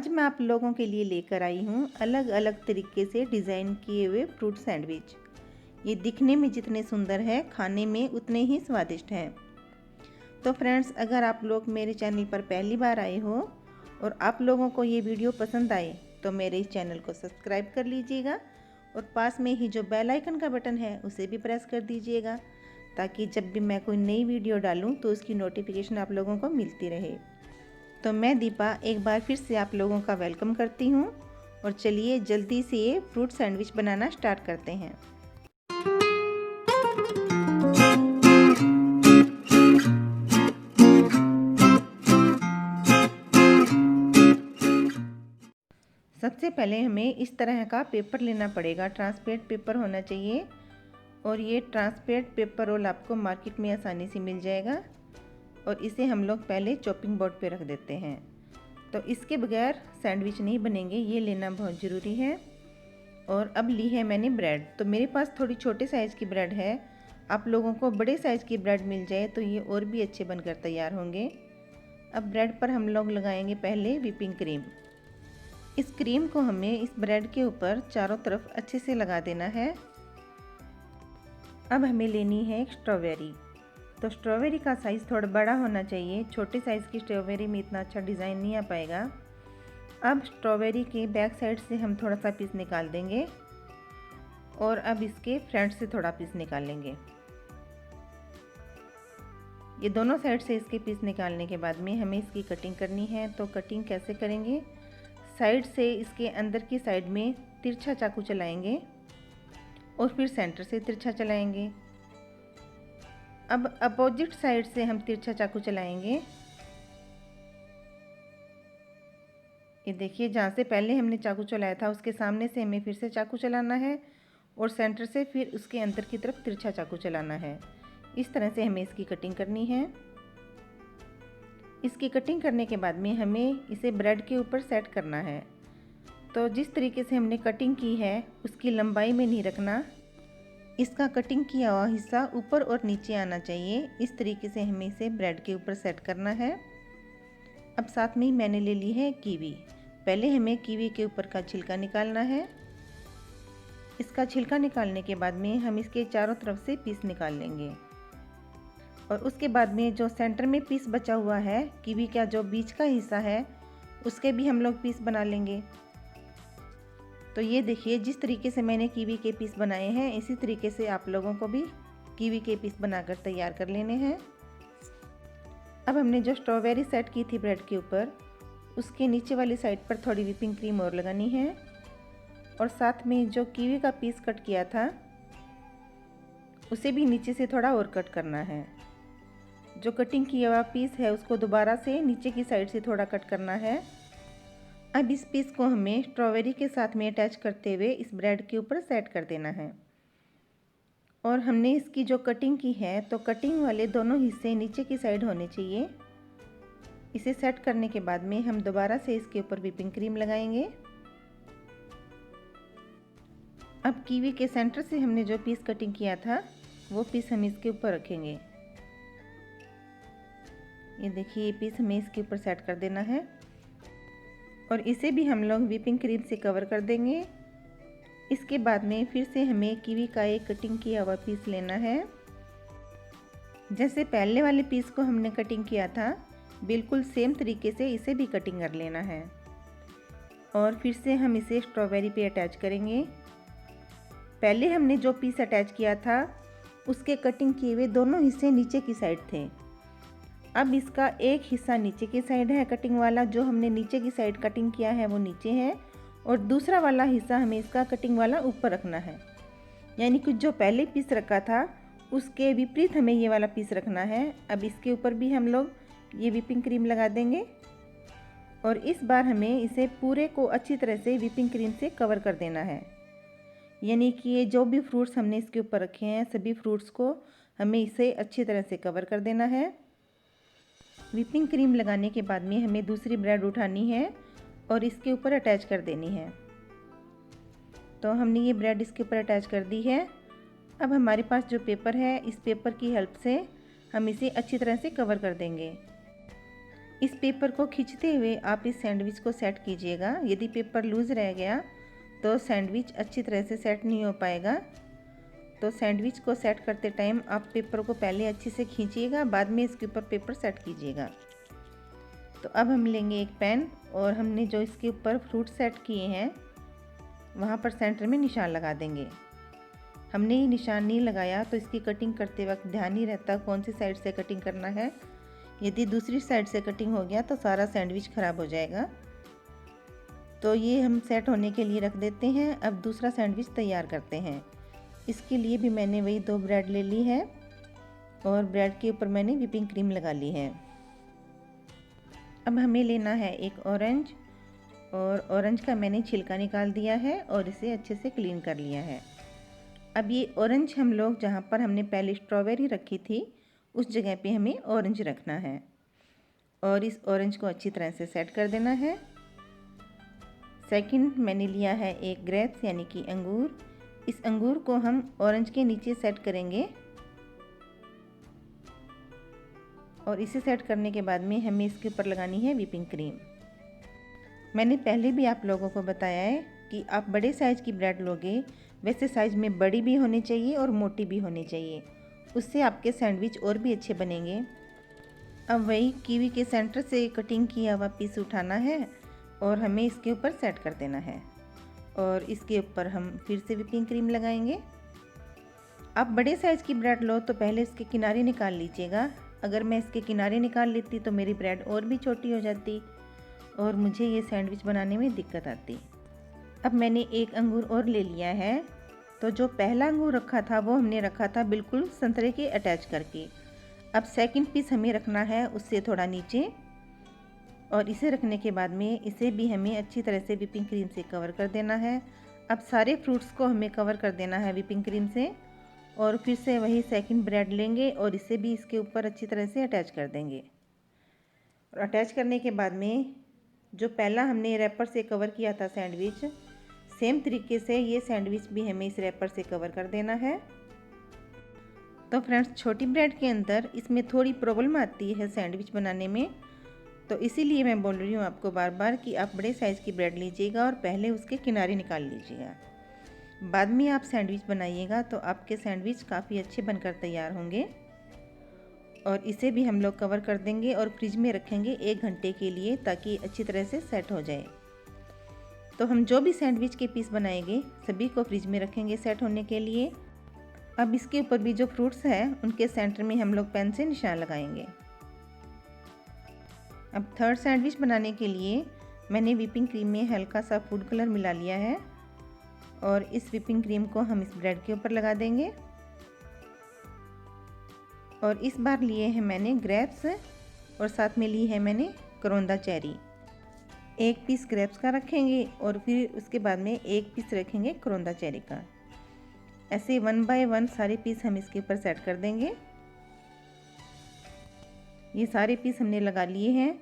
आज मैं आप लोगों के लिए लेकर आई हूँ अलग अलग तरीके से डिज़ाइन किए हुए फ्रूट सैंडविच। ये दिखने में जितने सुंदर है, खाने में उतने ही स्वादिष्ट हैं। तो फ्रेंड्स, अगर आप लोग मेरे चैनल पर पहली बार आए हो और आप लोगों को ये वीडियो पसंद आए तो मेरे इस चैनल को सब्सक्राइब कर लीजिएगा और पास में ही जो बेल आइकन का बटन है उसे भी प्रेस कर दीजिएगा, ताकि जब भी मैं कोई नई वीडियो डालूँ तो उसकी नोटिफिकेशन आप लोगों को मिलती रहे। तो मैं दीपा एक बार फिर से आप लोगों का वेलकम करती हूँ और चलिए जल्दी से ये फ्रूट सैंडविच बनाना स्टार्ट करते हैं। सबसे पहले हमें इस तरह का पेपर लेना पड़ेगा, ट्रांसपेरेंट पेपर होना चाहिए और ये ट्रांसपेरेंट पेपर रोल आपको मार्केट में आसानी से मिल जाएगा। और इसे हम लोग पहले चॉपिंग बोर्ड पे रख देते हैं। तो इसके बगैर सैंडविच नहीं बनेंगे, ये लेना बहुत ज़रूरी है। और अब ली है मैंने ब्रेड। तो मेरे पास थोड़ी छोटे साइज़ की ब्रेड है, आप लोगों को बड़े साइज़ की ब्रेड मिल जाए तो ये और भी अच्छे बनकर तैयार होंगे। अब ब्रेड पर हम लोग लगाएंगे पहले व्हिपिंग क्रीम। इस क्रीम को हमें इस ब्रेड के ऊपर चारों तरफ अच्छे से लगा देना है। अब हमें लेनी है एक स्ट्रॉबेरी। तो स्ट्रॉबेरी का साइज़ थोड़ा बड़ा होना चाहिए, छोटे साइज़ की स्ट्रॉबेरी में इतना अच्छा डिज़ाइन नहीं आ पाएगा। अब स्ट्रॉबेरी के बैक साइड से हम थोड़ा सा पीस निकाल देंगे और अब इसके फ्रंट से थोड़ा पीस निकाल लेंगे। ये दोनों साइड से इसके पीस निकालने के बाद में हमें इसकी कटिंग करनी है। तो कटिंग कैसे करेंगे, साइड से इसके अंदर की साइड में तिरछा चाकू चलाएंगे और फिर सेंटर से तिरछा चलाएंगे। अब अपोजिट साइड से हम तिरछा चाकू चलाएंगे। ये देखिए, जहाँ से पहले हमने चाकू चलाया था उसके सामने से हमें फिर से चाकू चलाना है और सेंटर से फिर उसके अंदर की तरफ तिरछा चाकू चलाना है। इस तरह से हमें इसकी कटिंग करनी है। इसकी कटिंग करने के बाद में हमें इसे ब्रेड के ऊपर सेट करना है। तो जिस तरीके से हमने कटिंग की है उसकी लंबाई में नहीं रखना, इसका कटिंग किया हुआ हिस्सा ऊपर और नीचे आना चाहिए। इस तरीके से हमें इसे ब्रेड के ऊपर सेट करना है। अब साथ में ही मैंने ले ली है कीवी। पहले हमें कीवी के ऊपर का छिलका निकालना है। इसका छिलका निकालने के बाद में हम इसके चारों तरफ से पीस निकाल लेंगे और उसके बाद में जो सेंटर में पीस बचा हुआ है, कीवी का जो बीच का हिस्सा है, उसके भी हम लोग पीस बना लेंगे। तो ये देखिए, जिस तरीके से मैंने कीवी के पीस बनाए हैं इसी तरीके से आप लोगों को भी कीवी के पीस बनाकर तैयार कर लेने हैं। अब हमने जो स्ट्रॉबेरी सेट की थी ब्रेड के ऊपर, उसके नीचे वाली साइड पर थोड़ी व्हिपिंग क्रीम और लगानी है और साथ में जो कीवी का पीस कट किया था उसे भी नीचे से थोड़ा और कट करना है। जो कटिंग किया हुआ पीस है उसको दोबारा से नीचे की साइड से थोड़ा कट करना है। अब इस पीस को हमें स्ट्रॉबेरी के साथ में अटैच करते हुए इस ब्रेड के ऊपर सेट कर देना है। और हमने इसकी जो कटिंग की है तो कटिंग वाले दोनों हिस्से नीचे की साइड होने चाहिए। इसे सेट करने के बाद में हम दोबारा से इसके ऊपर व्हिपिंग क्रीम लगाएंगे। अब कीवी के सेंटर से हमने जो पीस कटिंग किया था वो पीस हम इसके ऊपर रखेंगे। ये देखिए, ये पीस हमें इसके ऊपर सेट कर देना है और इसे भी हम लोग व्हिपिंग क्रीम से कवर कर देंगे। इसके बाद में फिर से हमें कीवी का एक कटिंग किया हुआ पीस लेना है। जैसे पहले वाले पीस को हमने कटिंग किया था बिल्कुल सेम तरीके से इसे भी कटिंग कर लेना है और फिर से हम इसे स्ट्रॉबेरी पे अटैच करेंगे। पहले हमने जो पीस अटैच किया था उसके कटिंग किए हुए दोनों हिस्से नीचे की साइड थे। अब इसका एक हिस्सा नीचे की साइड है, कटिंग वाला जो हमने नीचे की साइड कटिंग किया है वो नीचे है और दूसरा वाला हिस्सा हमें इसका कटिंग वाला ऊपर रखना है। यानी कि जो पहले पीस रखा था उसके विपरीत हमें ये वाला पीस रखना है। अब इसके ऊपर भी हम लोग ये व्हिपिंग क्रीम लगा देंगे और इस बार हमें इसे पूरे को अच्छी तरह से व्हिपिंग क्रीम से कवर कर देना है। यानी कि ये जो भी फ्रूट्स हमने इसके ऊपर रखे हैं सभी फ्रूट्स को हमें इसे अच्छी तरह से कवर कर देना है। व्हिपिंग क्रीम लगाने के बाद में हमें दूसरी ब्रेड उठानी है और इसके ऊपर अटैच कर देनी है। तो हमने ये ब्रेड इसके ऊपर अटैच कर दी है। अब हमारे पास जो पेपर है, इस पेपर की हेल्प से हम इसे अच्छी तरह से कवर कर देंगे। इस पेपर को खींचते हुए आप इस सैंडविच को सेट कीजिएगा। यदि पेपर लूज़ रह गया तो सैंडविच अच्छी तरह से सेट नहीं हो पाएगा। तो सैंडविच को सेट करते टाइम आप पेपर को पहले अच्छे से खींचिएगा, बाद में इसके ऊपर पेपर सेट कीजिएगा। तो अब हम लेंगे एक पेन और हमने जो इसके ऊपर फ्रूट सेट किए हैं वहाँ पर सेंटर में निशान लगा देंगे। हमने ये निशान नहीं लगाया तो इसकी कटिंग करते वक्त ध्यान नहीं रहता कौन सी साइड से कटिंग करना है। यदि दूसरी साइड से कटिंग हो गया तो सारा सैंडविच ख़राब हो जाएगा। तो ये हम सेट होने के लिए रख देते हैं। अब दूसरा सैंडविच तैयार करते हैं। इसके लिए भी मैंने वही 2 ब्रेड ले ली है और ब्रेड के ऊपर मैंने व्हिपिंग क्रीम लगा ली है। अब हमें लेना है एक ऑरेंज, और ऑरेंज का मैंने छिलका निकाल दिया है और इसे अच्छे से क्लीन कर लिया है। अब ये ऑरेंज हम लोग जहाँ पर हमने पहले स्ट्रॉबेरी रखी थी उस जगह पे हमें ऑरेंज रखना है और इस ऑरेंज को अच्छी तरह से सेट कर देना है। सेकंड मैंने लिया है एक ग्रेप्स यानी कि अंगूर। इस अंगूर को हम ऑरेंज के नीचे सेट करेंगे और इसे सेट करने के बाद में हमें इसके ऊपर लगानी है व्हिपिंग क्रीम। मैंने पहले भी आप लोगों को बताया है कि आप बड़े साइज़ की ब्रेड लोगे वैसे साइज़ में बड़ी भी होनी चाहिए और मोटी भी होनी चाहिए, उससे आपके सैंडविच और भी अच्छे बनेंगे। अब वही कीवी के सेंटर से कटिंग किया हुआ पीस उठाना है और हमें इसके ऊपर सेट कर देना है और इसके ऊपर हम फिर से व्हिपिंग क्रीम लगाएंगे। आप बड़े साइज़ की ब्रेड लो तो पहले इसके किनारे निकाल लीजिएगा। अगर मैं इसके किनारे निकाल लेती तो मेरी ब्रेड और भी छोटी हो जाती और मुझे ये सैंडविच बनाने में दिक्कत आती। अब मैंने एक अंगूर और ले लिया है। तो जो पहला अंगूर रखा था वो हमने रखा था बिल्कुल संतरे के अटैच करके। अब सेकंड पीस हमें रखना है उससे थोड़ा नीचे और इसे रखने के बाद में इसे भी हमें अच्छी तरह से व्हिपिंग क्रीम से कवर कर देना है। अब सारे फ्रूट्स को हमें कवर कर देना है व्हिपिंग क्रीम से और फिर से वही सेकंड ब्रेड लेंगे और इसे भी इसके ऊपर अच्छी तरह से अटैच कर देंगे। और अटैच करने के बाद में जो पहला हमने रैपर से कवर किया था सैंडविच, सेम तरीके से ये सैंडविच भी हमें इस रैपर से कवर कर देना है। तो फ्रेंड्स, छोटी ब्रेड के अंदर इसमें थोड़ी प्रॉब्लम आती है सैंडविच बनाने में, तो इसीलिए मैं बोल रही हूँ आपको बार बार कि आप बड़े साइज़ की ब्रेड लीजिएगा और पहले उसके किनारे निकाल लीजिएगा। बाद में आप सैंडविच बनाइएगा तो आपके सैंडविच काफ़ी अच्छे बनकर तैयार होंगे। और इसे भी हम लोग कवर कर देंगे और फ्रिज में रखेंगे 1 घंटे के लिए ताकि अच्छी तरह से सेट हो जाए। तो हम जो भी सैंडविच के पीस बनाएंगे सभी को फ्रिज में रखेंगे सेट होने के लिए। अब इसके ऊपर भी जो फ्रूट्स हैं उनके सेंटर में हम लोग पेन से निशान लगाएंगे। अब थर्ड सैंडविच बनाने के लिए मैंने व्हिपिंग क्रीम में हल्का सा फूड कलर मिला लिया है और इस व्हिपिंग क्रीम को हम इस ब्रेड के ऊपर लगा देंगे। और इस बार लिए हैं मैंने ग्रेप्स और साथ में ली है मैंने करोंदा चेरी। 1 पीस ग्रेप्स का रखेंगे और फिर उसके बाद में 1 पीस रखेंगे करोंदा चेरी का। ऐसे 1 बाय 1 सारे पीस हम इसके ऊपर सेट कर देंगे। ये सारे पीस हमने लगा लिए हैं।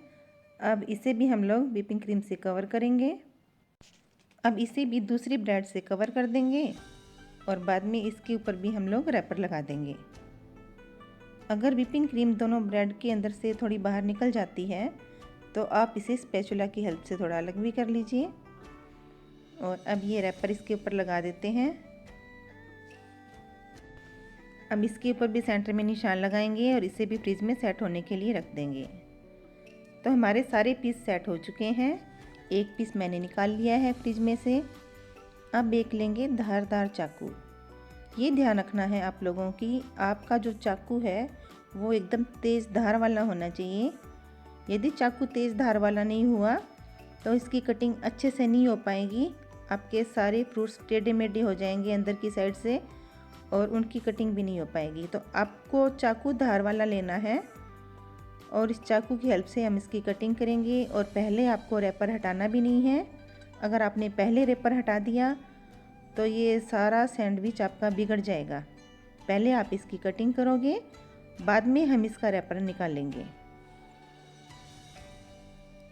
अब इसे भी हम लोग व्हिपिंग क्रीम से कवर करेंगे। अब इसे भी दूसरी ब्रेड से कवर कर देंगे और बाद में इसके ऊपर भी हम लोग रैपर लगा देंगे। अगर व्हिपिंग क्रीम दोनों ब्रेड के अंदर से थोड़ी बाहर निकल जाती है तो आप इसे स्पैचुला की हेल्प से थोड़ा अलग भी कर लीजिए। और अब ये रैपर इसके ऊपर लगा देते हैं। अब इसके ऊपर भी सेंटर में निशान लगाएंगे और इसे भी फ्रिज में सेट होने के लिए रख देंगे। तो हमारे सारे पीस सेट हो चुके हैं। 1 पीस मैंने निकाल लिया है फ्रिज में से। अब एक लेंगे धारदार चाकू। ये ध्यान रखना है आप लोगों की, आपका जो चाकू है वो एकदम तेज़ धार वाला होना चाहिए। यदि चाकू तेज़ धार वाला नहीं हुआ तो इसकी कटिंग अच्छे से नहीं हो पाएगी। आपके सारे फ्रूट्स टेढ़े मेढ़े हो जाएंगे अंदर की साइड से और उनकी कटिंग भी नहीं हो पाएगी। तो आपको चाकू धार वाला लेना है और इस चाकू की हेल्प से हम इसकी कटिंग करेंगे। और पहले आपको रैपर हटाना भी नहीं है। अगर आपने पहले रैपर हटा दिया तो ये सारा सैंडविच आपका बिगड़ जाएगा। पहले आप इसकी कटिंग करोगे, बाद में हम इसका रैपर निकालेंगे।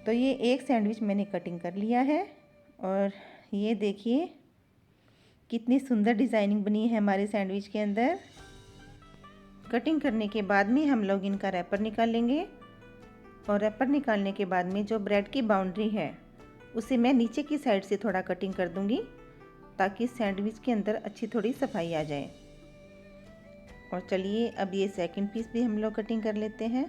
तो ये एक सैंडविच मैंने कटिंग कर लिया है और ये देखिए कितनी सुंदर डिज़ाइनिंग बनी है हमारे सैंडविच के अंदर। कटिंग करने के बाद में हम लोग इनका रैपर निकालेंगे और रैपर निकालने के बाद में जो ब्रेड की बाउंड्री है उसे मैं नीचे की साइड से थोड़ा कटिंग कर दूंगी ताकि सैंडविच के अंदर अच्छी थोड़ी सफाई आ जाए। और चलिए अब ये सेकंड पीस भी हम लोग कटिंग कर लेते हैं।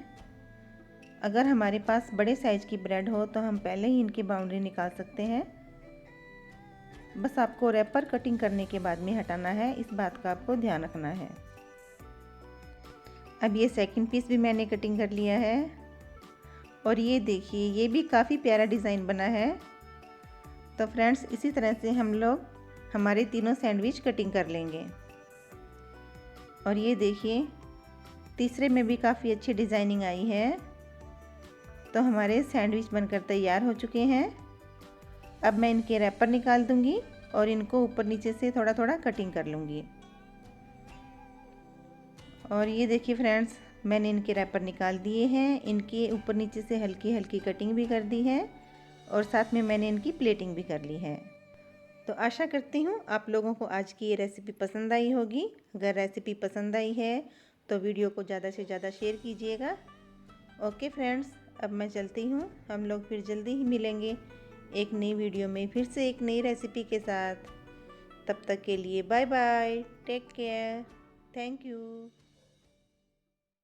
अगर हमारे पास बड़े साइज़ की ब्रेड हो तो हम पहले ही इनकी बाउंड्री निकाल सकते हैं। बस आपको रैपर कटिंग करने के बाद में हटाना है, इस बात का आपको ध्यान रखना है। अब ये सेकंड पीस भी मैंने कटिंग कर लिया है और ये देखिए ये भी काफ़ी प्यारा डिज़ाइन बना है। तो फ्रेंड्स इसी तरह से हम लोग हमारे तीनों सैंडविच कटिंग कर लेंगे। और ये देखिए तीसरे में भी काफ़ी अच्छी डिज़ाइनिंग आई है। तो हमारे सैंडविच बनकर तैयार हो चुके हैं। अब मैं इनके रैपर निकाल दूंगी और इनको ऊपर नीचे से थोड़ा थोड़ा कटिंग कर लूँगी। और ये देखिए फ्रेंड्स मैंने इनके रैपर निकाल दिए हैं। इनके ऊपर नीचे से हल्की हल्की कटिंग भी कर दी है और साथ में मैंने इनकी प्लेटिंग भी कर ली है। तो आशा करती हूँ आप लोगों को आज की ये रेसिपी पसंद आई होगी। अगर रेसिपी पसंद आई है तो वीडियो को ज़्यादा से ज़्यादा शेयर कीजिएगा। ओके फ्रेंड्स अब मैं चलती हूँ, हम लोग फिर जल्दी ही मिलेंगे एक नई वीडियो में फिर से एक नई रेसिपी के साथ। तब तक के लिए bye bye, take care, thank you.